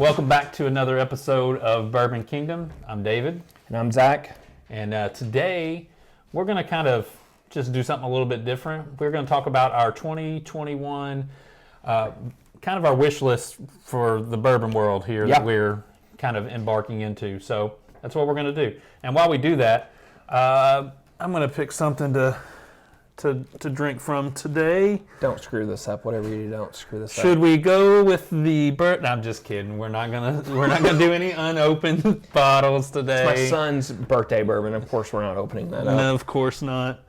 welcome back to another episode of Bourbon Kingdom. I'm David. And I'm Zach. And today we're going to kind of just do something a little bit different. We're going to talk about our 2021, kind of our wish list for the bourbon world here that we're kind of embarking into. So that's what we're going to do. And while we do that, I'm going to pick something to drink from today. Don't screw this up. Whatever you do, don't screw this up. Should we go with the No, I'm just kidding. We're not gonna do any unopened bottles today. It's my son's birthday bourbon. Of course, we're not opening that up. No, of course not.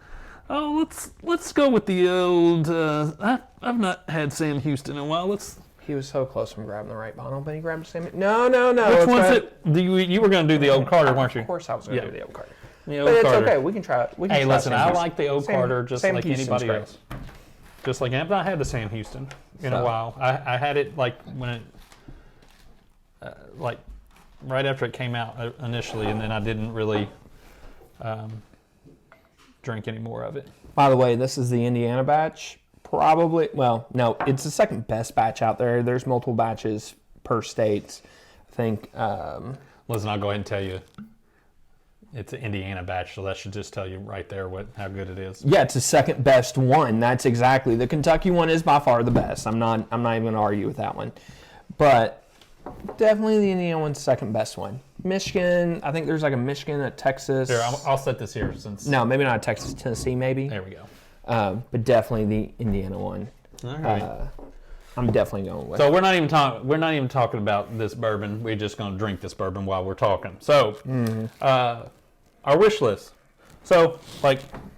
Oh, let's go with the old. I've not had Sam Houston in a while. He was so close from grabbing the right bottle, but he grabbed the same. No. Which was it? You were gonna do the old Carter, weren't you? Of course, I was gonna do the old Carter. But it's okay. We can try it. Hey, listen, I like the old Carter just like anybody else. Just like I've not had the Sam Houston in a while. I had it like when it, like right after it came out initially, and then I didn't really drink any more of it. By the way, this is the Indiana batch. Probably, well, no, it's the second best batch out there. There's multiple batches per state. I think. Listen, I'll go ahead and tell you. It's an Indiana batch, so that should just tell you right there how good it is. Yeah, it's the second best one. That's exactly. The Kentucky one is by far the best. I'm not even going to argue with that one. But definitely the Indiana one's the second best one. Michigan, I think there's like a Michigan, a Texas. Here, I'll set this here since. No, maybe not Texas, Tennessee, maybe. There we go. But definitely the Indiana one. All right. I'm definitely going with. So we're not even talking about this bourbon. We're just going to drink this bourbon while we're talking. So, our wish list. So,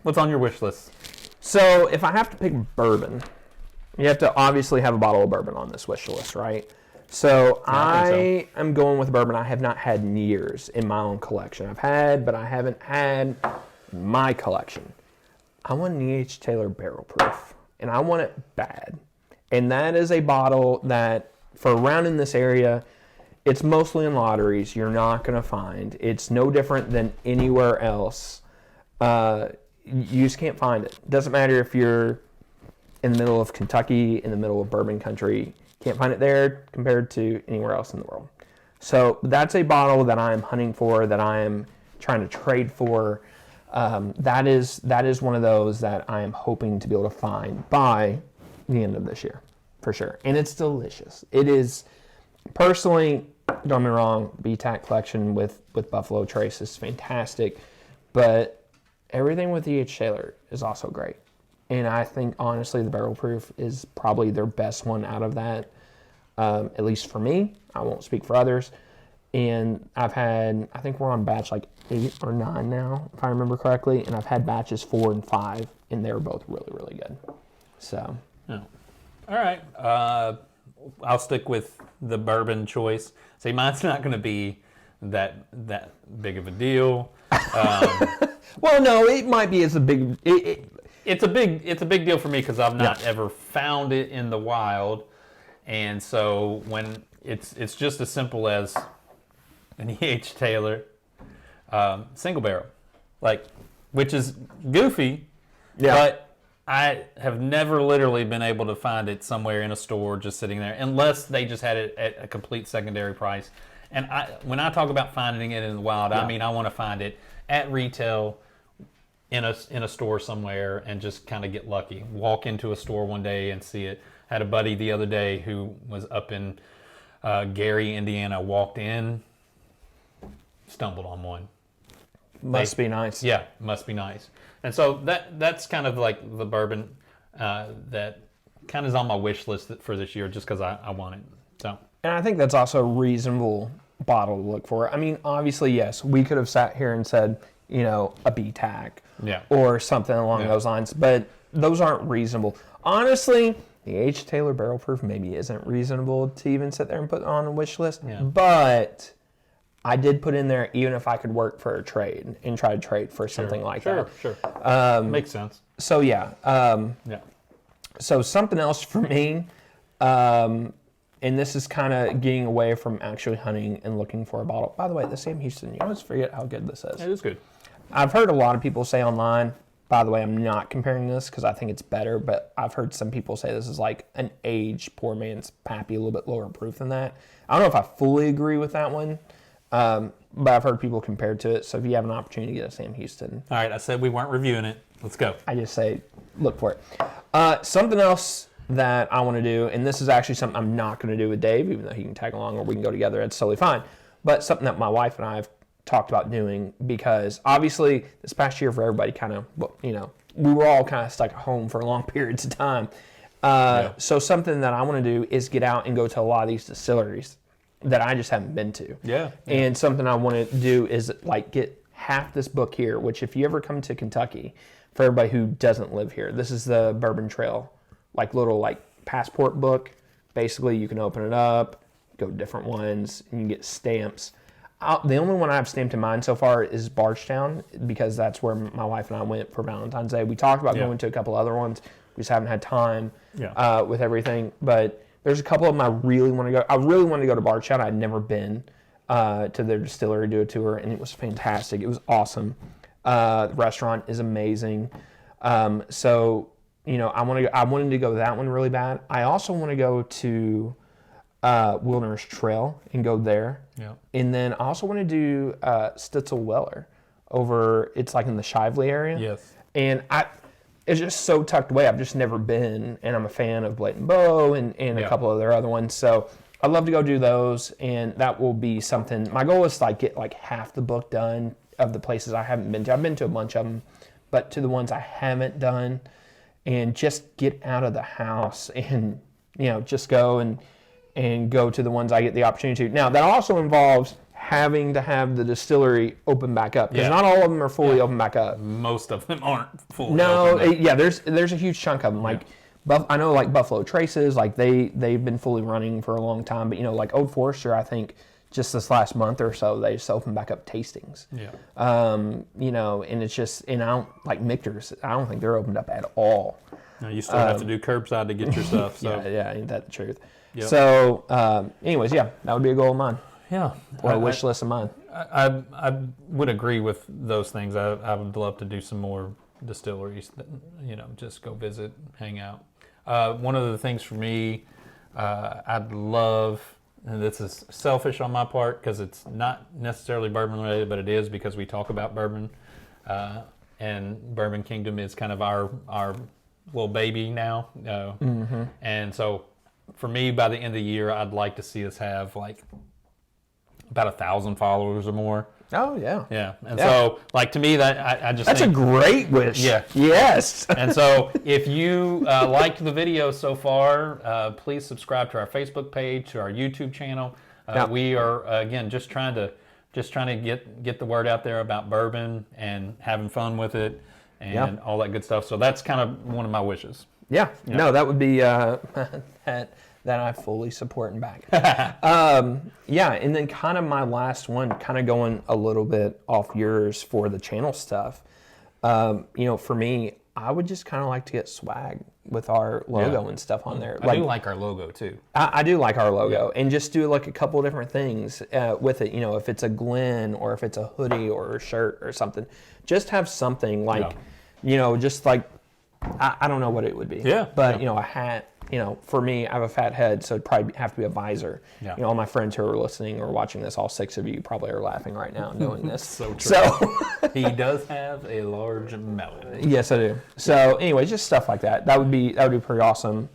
what's on your wish list? So, if I have to pick bourbon, you have to obviously have a bottle of bourbon on this wish list, right? So, I am going with bourbon I have not had in years in my own collection. I've had, but I haven't had my collection. I want an E.H. Taylor Barrel Proof, and I want it bad. And that is a bottle that, for around in this area, it's mostly in lotteries. You're not going to find. It's no different than anywhere else. You just can't find it. Doesn't matter if you're in the middle of Kentucky, in the middle of bourbon country. Can't find it there compared to anywhere else in the world. So that's a bottle that I am hunting for, that I am trying to trade for. That is one of those that I am hoping to be able to find by the end of this year, for sure. And it's delicious. It is, personally, don't get me wrong, BTAC collection with Buffalo Trace is fantastic, but everything with E.H. Taylor is also great. And I think, honestly, the Barrel Proof is probably their best one out of that, at least for me. I won't speak for others. And I think we're on batch 8 or 9 now, if I remember correctly, and I've had batches 4 and 5, and they were both really, really good. So. Oh. All right. I'll stick with the bourbon choice. See, mine's not going to be that big of a deal. Well, no, it might be as a big. It's a big deal for me because I've not ever found it in the wild, and so when it's just as simple as an E.H. Taylor single barrel, which is goofy, but I have never literally been able to find it somewhere in a store just sitting there, unless they just had it at a complete secondary price. And when I talk about finding it in the wild, I mean I want to find it at retail in a store somewhere and just kind of get lucky. Walk into a store one day and see it. Had a buddy the other day who was up in Gary, Indiana, walked in, stumbled on one. Must be nice. Yeah, must be nice. And so that's kind of like the bourbon that kind of is on my wish list for this year just because I want it. So. And I think that's also a reasonable bottle to look for. I mean, obviously, yes, we could have sat here and said, a BTAC or something along those lines, but those aren't reasonable. Honestly, the H. Taylor Barrel Proof maybe isn't reasonable to even sit there and put on a wish list, but I did put in there, even if I could work for a trade and try to trade for something like that. Sure. Makes sense. So, So something else for me, and this is kind of getting away from actually hunting and looking for a bottle. By the way, the Sam Houston, you always forget how good this is. It is good. I've heard a lot of people say online, by the way, I'm not comparing this because I think it's better, but I've heard some people say this is like an aged poor man's Pappy, a little bit lower proof than that. I don't know if I fully agree with that one, but I've heard people compare to it. So if you have an opportunity to get a Sam Houston. All right, I said we weren't reviewing it. Let's go. I just say look for it. Something else that I want to do, and this is actually something I'm not going to do with Dave, even though he can tag along or we can go together. It's totally fine. But something that my wife and I have talked about doing, because obviously this past year for everybody kind of, you know, we were all kind of stuck at home for long periods of time. So something that I want to do is get out and go to a lot of these distilleries that I just haven't been to. Yeah. And something I want to do is like get half this book here, which if you ever come to Kentucky, for everybody who doesn't live here, this is the Bourbon Trail, like little like passport book. Basically, you can open it up, go to different ones, and you get stamps. The only one I have stamped in mine so far is Bardstown, because that's where my wife and I went for Valentine's Day. We talked about going to a couple other ones. We just haven't had time with everything. But there's a couple of them I really want to go. I really want to go to Bardstown. I'd never been to their distillery, do a tour, and it was fantastic. It was awesome. The restaurant is amazing. So, you know, I wanted to go to that one really bad. I also want to go to Wilderness Trail and go there. Yeah. And then I also want to do Stitzel Weller over, it's like in the Shively area. Yes. And it's just so tucked away. I've just never been, and I'm a fan of Blade and Bow and a couple of their other ones. So I'd love to go do those, and that will be something. My goal is to like get like half the book done of the places I haven't been to. I've been to a bunch of them, but to the ones I haven't done, and just get out of the house and, you know, just go and go to the ones I get the opportunity to. Now, that also involves having to have the distillery open back up, because not all of them are fully open back up. Most of them aren't fully open back. Yeah, there's a huge chunk of them. Like, I know like Buffalo Traces, like they've been fully running for a long time, but you know, like Old Forester, I think just this last month or so, they just opened back up tastings. Yeah. You know, and it's just, and I don't, like Michter's, I don't think they're opened up at all. No, you still have to do curbside to get your stuff. So. Yeah, ain't that the truth? Yep. So, anyways, that would be a goal of mine. Yeah. Or a wish list of mine. I would agree with those things. I would love to do some more distilleries, that, you know, just go visit, hang out. One of the things for me, I'd love, and this is selfish on my part because it's not necessarily bourbon related, but it is because we talk about bourbon, and Bourbon Kingdom is kind of our little baby now. And so for me, by the end of the year, I'd like to see us have like about 1,000 followers or more. Oh, yeah. Yeah. And so, like, to me, that I just That's think, a great wish. Yeah. Yes. And so, if you liked the video so far, please subscribe to our Facebook page, to our YouTube channel. We are, again, just trying to get the word out there about bourbon and having fun with it and all that good stuff. So that's kind of one of my wishes. Yeah. No, that would be that I fully support and back. And then kind of my last one, kind of going a little bit off yours for the channel stuff. You know, for me, I would just kind of like to get swag with our logo and stuff on there. I do like our logo too. I do like our logo, and just do like a couple of different things with it. You know, if it's a Glen or if it's a hoodie or a shirt or something, just have something like, you know, just like, I don't know what it would be. But you know, a hat. You know, for me, I have a fat head, so it'd probably have to be a visor. Yeah. You know, all my friends who are listening or watching this, all 6 of you probably are laughing right now knowing this. So true. So he does have a large melon. Yes, I do. So anyway, just stuff like that. That would be pretty awesome.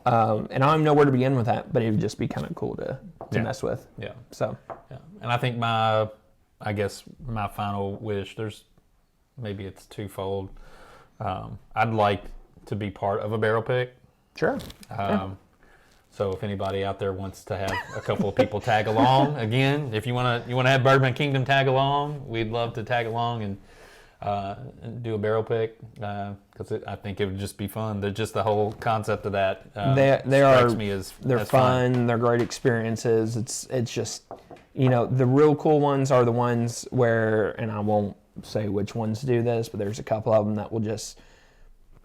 And I don't even know where to begin with that, but it would just be kind of cool to mess with. Yeah. So. Yeah. And I think my final wish, maybe it's twofold. I'd like to be part of a barrel pick. Sure. So if anybody out there wants to have a couple of people tag along, again, if you want to have Bourbon Kingdom tag along, we'd love to tag along and do a barrel pick, because I think it would just be fun. Just the whole concept of that strikes me as they're fun. They're great experiences. It's just, you know, the real cool ones are the ones where, and I won't say which ones do this, but there's a couple of them that will just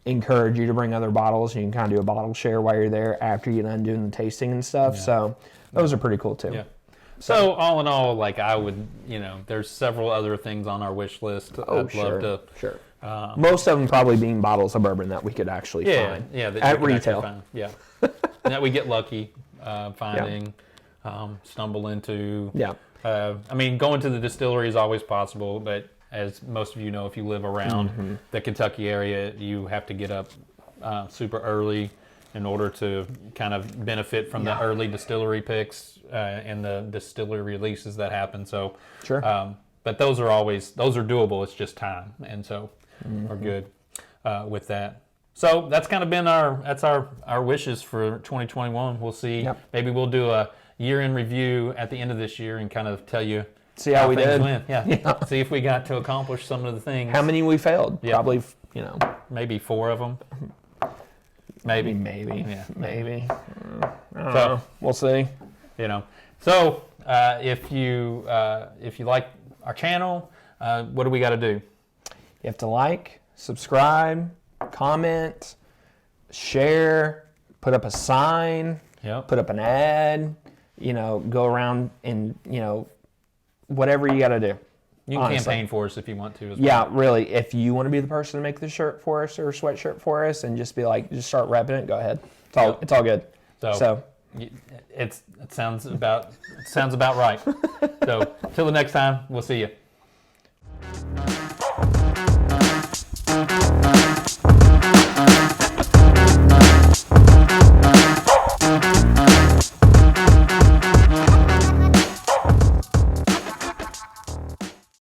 encourage you to bring other bottles. You can kind of do a bottle share while you're there after you're done doing the tasting and stuff. So those are pretty cool too. Yeah. So all in all, like I would, there's several other things on our wish list. I'd love to. Sure. Most of them probably being bottles of bourbon that we could actually find. Yeah, that at retail. Find. Yeah, that we get lucky finding, stumble into. Yeah. Going to the distillery is always possible, but as most of you know, if you live around the Kentucky area, you have to get up super early in order to kind of benefit from the early distillery picks and the distillery releases that happen. So, sure. But those are doable. It's just time, and so we're good with that. So that's kind of been our wishes for 2021. We'll see. Yep. Maybe we'll do a year in review at the end of this year and kind of tell you. See how we did. Went. Yeah. See if we got to accomplish some of the things. How many we failed? Yeah. Probably, maybe 4 of them. Maybe. Yeah. Maybe. I don't So know. We'll see. So if you like our channel, what do we got to do? You have to like, subscribe, comment, share, put up a sign, put up an ad, go around and, whatever you got to do. You can campaign for us if you want to as well. Yeah, really. If you want to be the person to make the shirt for us or sweatshirt for us and just be like, just start repping it, go ahead. It's all good. So it sounds about right. So till the next time, we'll see you.